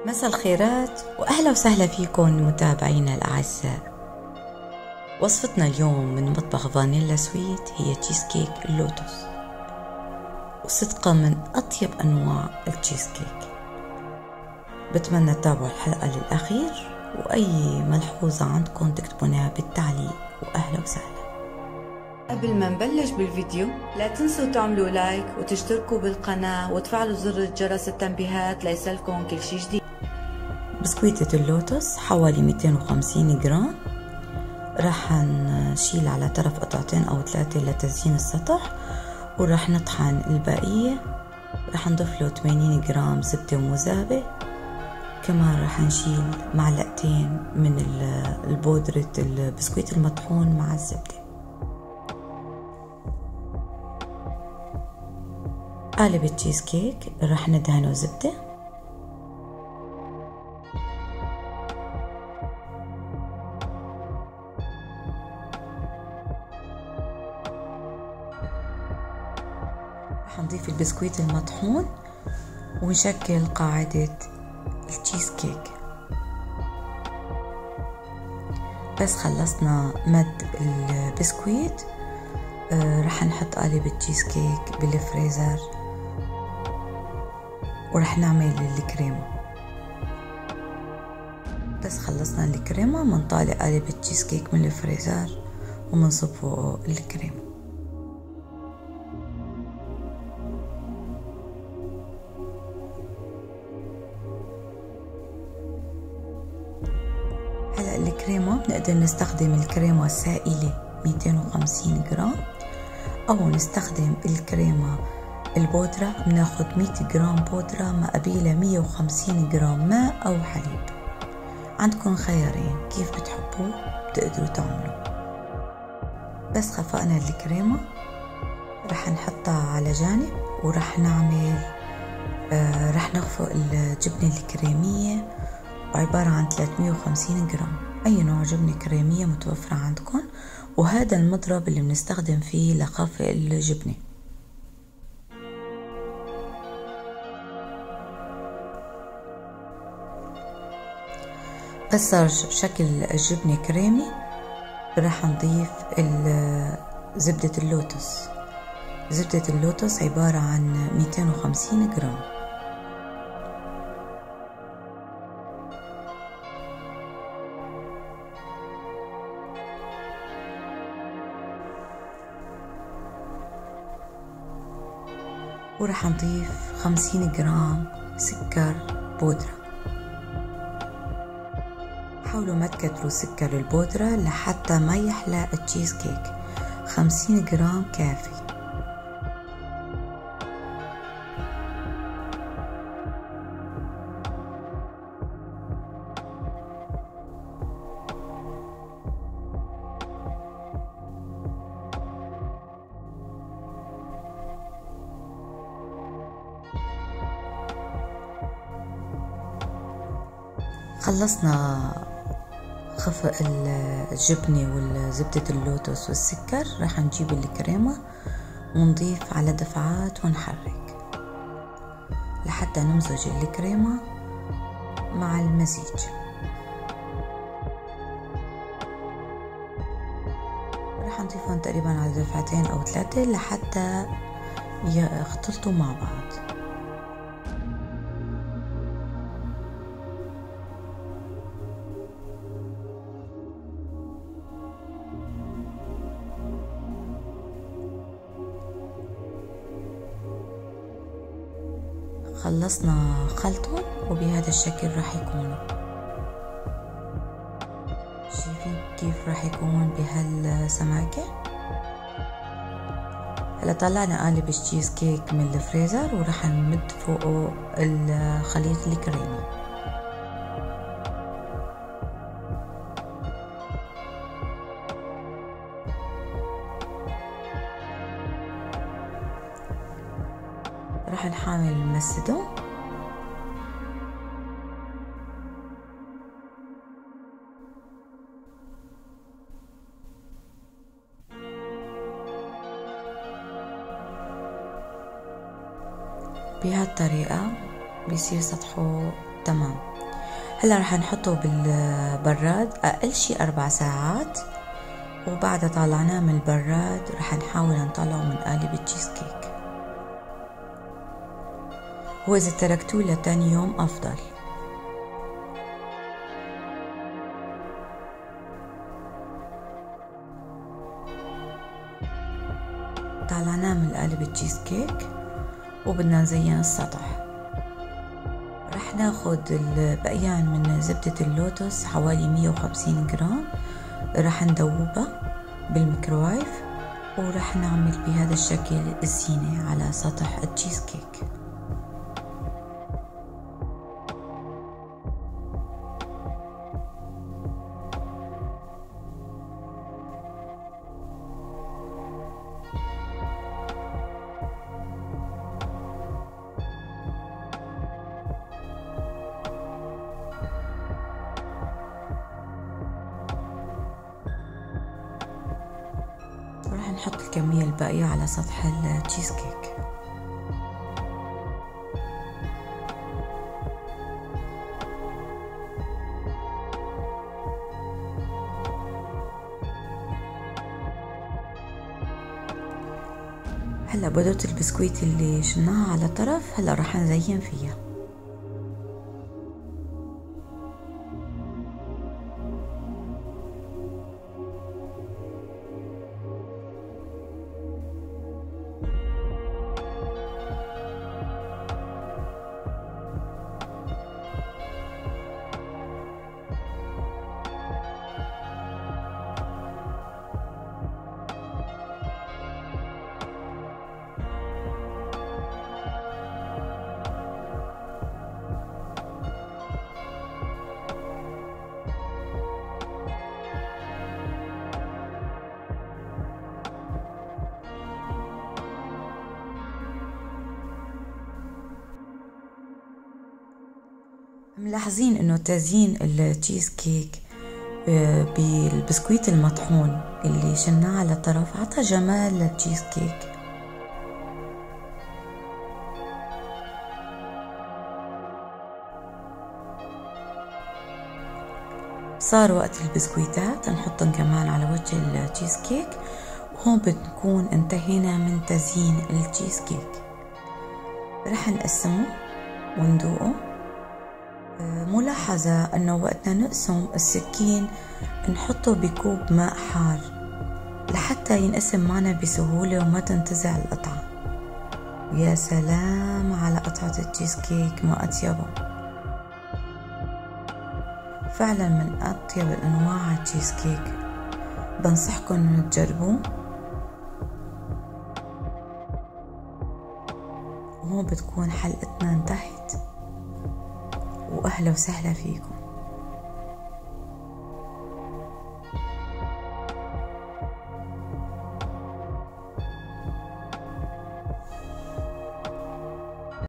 مساء الخيرات وأهلا وسهلا فيكم متابعينا الأعزاء. وصفتنا اليوم من مطبخ فانيلا سويت هي تشيز كيك اللوتس، وصدقا من أطيب أنواع التشيز كيك. بتمنى تتابعوا الحلقة للأخير، وأي ملحوظة عندكم تكتبونها بالتعليق، وأهلا وسهلا. قبل ما نبلش بالفيديو لا تنسوا تعملوا لايك وتشتركوا بالقناة وتفعلوا زر الجرس التنبيهات ليصلكم كل شي جديد. بسكويتة اللوتس حوالي 250 جرام، راح نشيل على طرف قطعتين أو 3 لتزيين السطح، وراح نطحن البقية. راح نضيف له 80 جرام زبدة مذابة، كمان راح نشيل معلقتين من البودرة البسكويت المطحون مع الزبدة. قالب التشيز كيك راح ندهنه زبدة، راح نضيف البسكويت المطحون ونشكل قاعدة التشيز كيك. بس خلصنا مد البسكويت، راح نحط قالب التشيز كيك بالفريزر وراح نعمل الكريمة. بس خلصنا الكريمة منطالع قالب التشيز كيك من الفريزر ومنصب فوقه الكريمة. هلا الكريمة بنقدر نستخدم الكريمة السائلة 250 جرام، أو نستخدم الكريمة البودرة. بناخد 100 جرام بودرة مقابلها 150 جرام ماء أو حليب. عندكم خيارين كيف بتحبوه بتقدروا تعملوا. بس خفقنا الكريمة رح نحطها على جانب، ورح نعمل رح نخفق الجبنة الكريمية، وعبارة عن 350 جرام أي نوع جبنة كريمية متوفرة عندكم، وهذا المضرب اللي بنستخدم فيه لخفق الجبنة. بس صار شكل الجبنة كريمي، راح نضيف زبدة اللوتس. زبدة اللوتس عبارة عن 250 جرام. وراح نضيف 50 جرام سكر بودرة. حاولوا ما تكتروا سكر البودرة لحتى ما يحلى التشيز كيك. 50 جرام كافي. خلصنا خفق الجبنة والزبدة اللوتس والسكر، راح نجيب الكريمة ونضيف على دفعات ونحرك لحتى نمزج الكريمة مع المزيج. راح نضيفهم تقريبا على دفعتين أو 3 لحتى يختلطوا مع بعض. خلصنا خلطهم وبهذا الشكل راح يكونوا. شايفين كيف راح يكون بهالسماكة؟ هلا طلعنا قالب التشيز كيك من الفريزر، وراح نمد فوقه الخليط الكريمي. راح نحاول نمسده. بهالطريقة بيصير سطحه تمام. هلا رح نحطه بالبراد أقل شي 4 ساعات، وبعدها طلعناه من البراد رح نحاول نطلعه من قالب التشيز كيك. وإذا تركتوه لتاني يوم أفضل. طلعناه من قالب التشيز كيك وبدنا نزين السطح. رح ناخد البقيان من زبدة اللوتس حوالي 150 جرام، رح ندوبها بالميكروويف ورح نعمل بهذا الشكل الزينة على سطح التشيز كيك. ورح نحط الكمية الباقية على سطح التشيز كيك. هلا بودرة البسكويت اللي شلناها على طرف هلا رح نزين فيها. ملاحظين انه تزيين التشيز كيك بالبسكويت المطحون اللي شلناه على طرف عطى جمال للتشيز كيك. صار وقت البسكويتات نحطهم كمان على وجه التشيز كيك، وهون بنكون انتهينا من تزيين التشيز كيك. رح نقسمه وندوقه. ملاحظة انه وقتنا نقسم السكين نحطه بكوب ماء حار لحتى ينقسم معنا بسهولة وما تنتزع القطعة. ويا سلام على قطعة التشيز كيك، ما أطيبه، فعلا من أطيب الأنواع التشيز كيك. بنصحكم إنه تجربوه. وهون بتكون حلقتنا انتهت، وأهلا وسهلا فيكم.